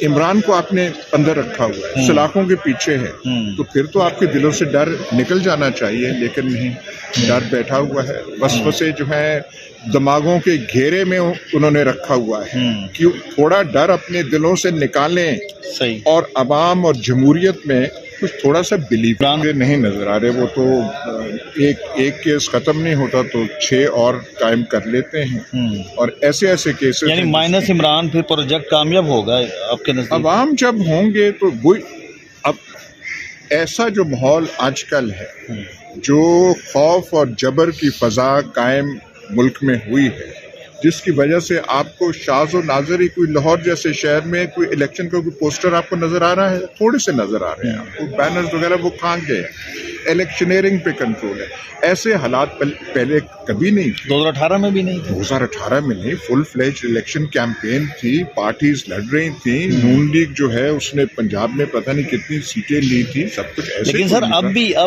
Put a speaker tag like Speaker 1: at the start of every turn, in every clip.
Speaker 1: इमरान को आपने अंदर रखा हुआ है, सलाखों के पीछे है, तो फिर तो आपके दिलों से डर निकल जाना चाहिए, लेकिन नहीं, डर बैठा हुआ है। वसवसे जो है दिमागों के घेरे में उन्होंने रखा हुआ है कि थोड़ा डर अपने दिलों से निकालें
Speaker 2: सही।
Speaker 1: और अवाम और जमहूरियत में कुछ थोड़ा सा बिलीव नहीं नजर आ रहे। वो तो एक केस खत्म नहीं होता तो 6 और कायम कर लेते हैं, और ऐसे ऐसे केसेस,
Speaker 2: यानी माइनस इमरान फिर प्रोजेक्ट कामयाब होगा आपके नजदीक?
Speaker 1: अवाम जब होंगे तो वही। अब ऐसा जो माहौल आजकल है, जो खौफ और जबर की फजा कायम मुल्क में हुई है, जिसकी वजह से आपको शाज़ और नाज़र ही कोई लाहौर जैसे शहर में कोई इलेक्शन का कोई पोस्टर आपको नजर आ रहा है? थोड़े से नजर आ रहे हैं आपको, बैनर्स वगैरह वो कहाँ गए हैं? इलेक्शनरिंग पे कंट्रोल है। ऐसे हालात पहले कभी नहीं थे।
Speaker 2: 2018 में भी नहीं थे।
Speaker 1: 2018 में नहीं, फुल फ्लेज इलेक्शन कैंपेन थी, पार्टीज लड़ रही थी। नून लीग जो है उसने पंजाब में पता नहीं कितनी सीटें ली थी, सब कुछ ऐसे।
Speaker 2: लेकिन सर अब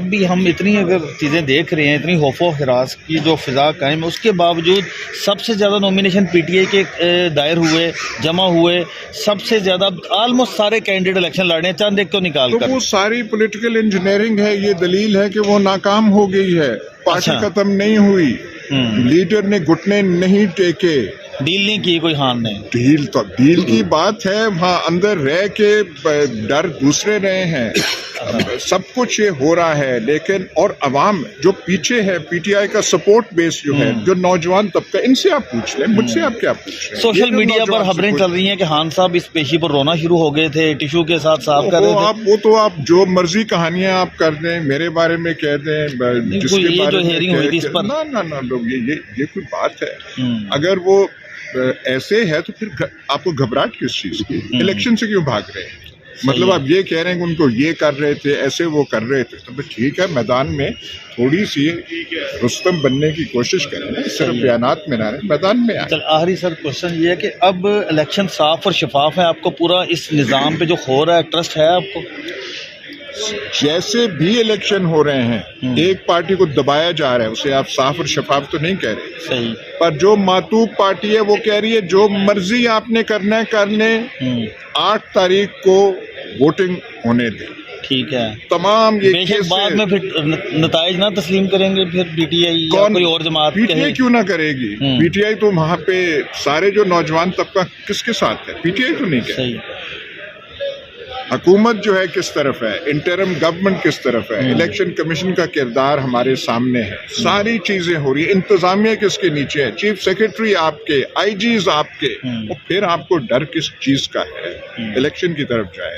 Speaker 2: भी हम इतनी अगर चीज़ें देख रहे हैं, इतनी खौफ व हिरास की जो फिजा कायम है, उसके बावजूद सबसे ज़्यादा नॉमिनेशन पीटीआई के दायर हुए, जमा हुए, सबसे ज़्यादा ऑलमोस्ट सारे कैंडिडेट इलेक्शन लड़ रहे हैं, चंद एक तो निकाल कर।
Speaker 1: वो सारी पॉलिटिकल इंजीनियरिंग है, ये दलील है कि वो नाकाम हो गई है, पार्टी खत्म नहीं हुई, लीडर ने घुटने नहीं टेके,
Speaker 2: डील नहीं की कोई खान ने।
Speaker 1: डील की बात है, वहाँ अंदर रह के डर दूसरे रहे हैं, सब कुछ ये हो रहा है। लेकिन और अवाम जो पीछे है, पीटीआई का सपोर्ट बेस जो है, जो नौजवान तबका, इनसे आप पूछ लें, मुझसे आप क्या पूछ रहे हैं?
Speaker 2: सोशल मीडिया पर खबरें चल रही हैं कि खान साहब इस पेशी पर रोना शुरू हो गए थे, टिश्यू के साथ साफ कर रहे थे।
Speaker 1: वो तो आप जो मर्जी कहानियां आप कर दें, मेरे बारे में कह दें, जिसके
Speaker 2: ये
Speaker 1: बारे
Speaker 2: जो हेयरिंग हुई थी इस पर,
Speaker 1: ना लोग, ये कोई बात है? अगर वो ऐसे है तो फिर आपको घबराहट किस चीज की? इलेक्शन से क्यों भाग रहे हैं? मतलब आप ये कह रहे हैं कि उनको ये कर रहे थे, ऐसे वो कर रहे थे, तो ठीक है, मैदान में थोड़ी सी रुस्तम बनने की कोशिश करें ना, सिर्फ बयानात में ना रहे, मैदान में आए।
Speaker 2: चल आखिरी सर क्वेश्चन ये है कि अब इलेक्शन साफ और शफाफ है, आपको पूरा इस निज़ाम पे जो हो रहा है ट्रस्ट है आपको?
Speaker 1: जैसे भी इलेक्शन हो रहे हैं, एक पार्टी को दबाया जा रहा है, उसे आप साफ और शफाफ तो नहीं कह रहे।
Speaker 2: सही। पर
Speaker 1: जो मातूब पार्टी है वो कह रही है जो मर्जी आपने करना है कर लें, 8 तारीख को वोटिंग होने दें।
Speaker 2: ठीक है।
Speaker 1: तमाम ये
Speaker 2: बाद में फिर नताइज ना तस्लीम करेंगे फिर पीटीआई या कोई और जमात?
Speaker 1: पीटीआई क्यों ना करेगी? पीटीआई तो वहाँ पे सारे जो नौजवान तबका किसके साथ है? पीटीआई तो नहीं करेगी। हुकूमत जो है किस तरफ है, इंटरम गवर्नमेंट किस तरफ है, इलेक्शन कमीशन का किरदार हमारे सामने है, सारी चीजें हो रही है, इंतजामिया किसके नीचे है, चीफ सेक्रेटरी आपके, आईजीज आपके, और फिर आपको डर किस चीज का है? इलेक्शन की तरफ जाए।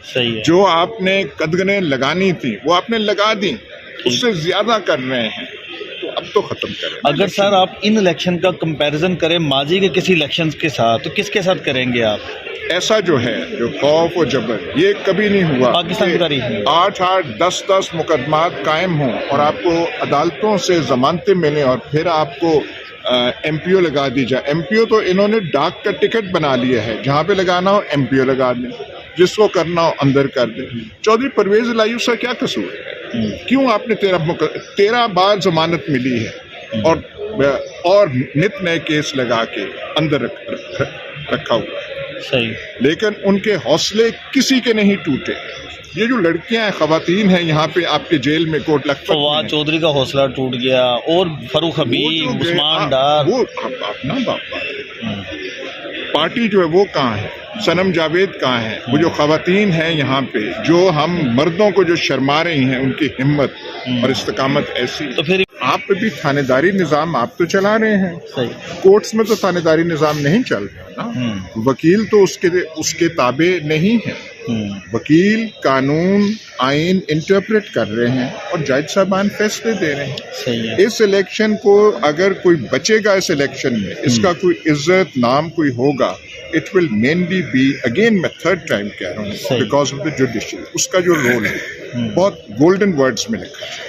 Speaker 2: सही है।
Speaker 1: जो आपने कदगने लगानी थी वो आपने लगा दी, उससे ज्यादा कर रहे हैं, तो अब तो खत्म करें।
Speaker 2: अगर सर आप इन इलेक्शन का कंपैरिजन करें माजी के किसी इलेक्शन के साथ, तो किसके साथ करेंगे आप?
Speaker 1: ऐसा जो है, जो खौफ और जबर, ये कभी नहीं हुआ।
Speaker 2: पाकिस्तान की तारीख में
Speaker 1: 8-8, 10-10 मुकदमात कायम हों और आपको अदालतों से जमानतें मिलें और फिर आपको एमपीओ लगा दी जाए। एमपीओ तो इन्होंने डाक का टिकट बना लिया है, जहाँ पे लगाना हो एमपीओ लगा दें, जिसको करना हो अंदर कर दें। चौधरी परवेज इलाही का क्या कसूर है? क्यों आपने 13 बार जमानत मिली है और नित नए केस लगा के अंदर रखा हुआ है?
Speaker 2: सही।
Speaker 1: लेकिन उनके हौसले किसी के नहीं टूटे। ये जो लड़कियां हैं, खवातीन हैं यहाँ पे आपके जेल में, कोट लखपत,
Speaker 2: फवाद चौधरी का हौसला टूट गया, और फरूख हबीब, उस्मान डार,
Speaker 1: वो अपना बाप पार्टी जो है वो कहाँ है? सनम जावेद कहाँ है? वो जो खवातीन हैं यहाँ पे, जो हम मर्दों को जो शर्मा रही हैं, उनकी हिम्मत और इस्तकामत ऐसी।
Speaker 2: तो फिर
Speaker 1: आप पे भी थानेदारी निज़ाम आप तो चला रहे हैं।
Speaker 2: सही।
Speaker 1: कोर्ट्स में तो थानेदारी निज़ाम नहीं चल रहा ना, वकील तो उसके ताबे नहीं है। वकील कानून आइन इंटरप्रेट कर रहे हैं और जज साहबान फैसले दे रहे हैं।
Speaker 2: सही है।
Speaker 1: इस इलेक्शन को अगर कोई बचेगा इस इलेक्शन में, इसका कोई इज्जत नाम कोई होगा, it will mainly be, again मैं थर्ड टाइम कह रहा हूँ, बिकॉज ऑफ द जुडिशरी। उसका जो रोल है बहुत गोल्डन वर्ड्स में लिखा है।